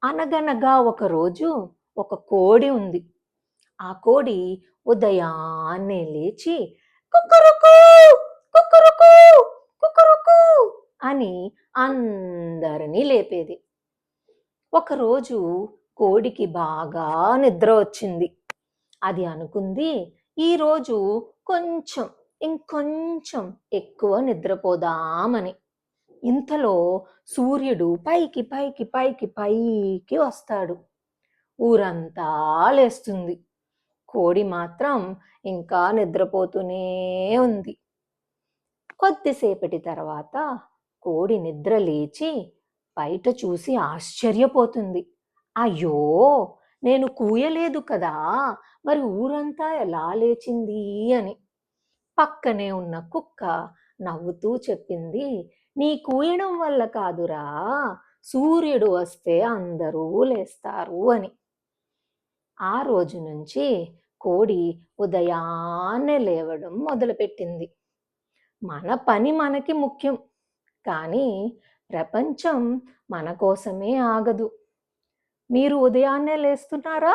అనగనగా ఒకరోజు ఒక కోడి ఉంది. ఆ కోడి ఉదయాన్నే లేచి కుక్కురుకు కుక్కురుకు కుక్కురుకు అని అందరినీ లేపేది. ఒకరోజు కోడికి బాగా నిద్ర వచ్చింది. అది అనుకుంది, ఈరోజు ఇంకొంచెం ఎక్కువ నిద్రపోదామని. ఇంతలో సూర్యుడు పైకి పైకి పైకి పైకి వస్తాడు. ఊరంతా లేస్తుంది. కోడి మాత్రం ఇంకా నిద్రపోతూనే ఉంది. కొద్దిసేపటి తర్వాత కోడి నిద్ర లేచి బయట చూసి ఆశ్చర్యపోతుంది. అయ్యో, నేను కూయలేదు కదా, మరి ఊరంతా ఎలా లేచింది అని. పక్కనే ఉన్న కుక్క నవ్వుతూ చెప్పింది, నీ కూయడం వల్ల కాదురా, సూర్యుడు వస్తే అందరూ లేస్తారు అని. ఆ రోజు నుంచి కోడి ఉదయాన్నే లేవడం మొదలుపెట్టింది. మన పని మనకి ముఖ్యం, కానీ ప్రపంచం మన కోసమే ఆగదు. మీరు ఉదయాన్నే లేస్తున్నారా?